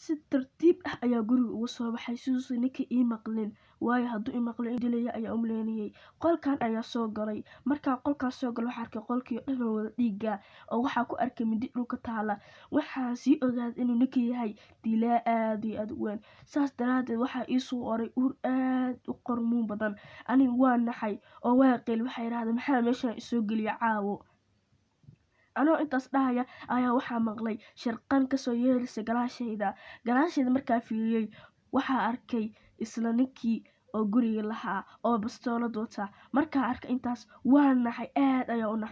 si tartiib ah ayaa guriga uga soo baxay siduusan ninkii ii maqlin, waayo hadduu ii maqlo dilaya ayaa u maleynayay. Qolkan ayaa soo galay, markaa qolkaas soo galay waxaa arkay qolkii oo dhan oo wada dhiiga oo waxaa ku arkay mindi dhulka taala. Waxaan sii ogaaday inuu ninkii yahay dilaa aad iyo aad u weyn, saas daraadeed waxaa ii soo oray ur aad u qarmuun badan. Aniga waa naxay oo waa qeyl, waxaa yidhahdeen maxaa meeshaan isoo geliya caawo. anoo intaas dhahaya ayaa waxaa maqlay sharqan kasoo yeeraysa gadaashayda markaa fiiriyay waxaa arkay isla ninkii oo guriga lahaa oo bastoolad wata. Markaa arkay intaas waa naxay, aad ayaa u naxay.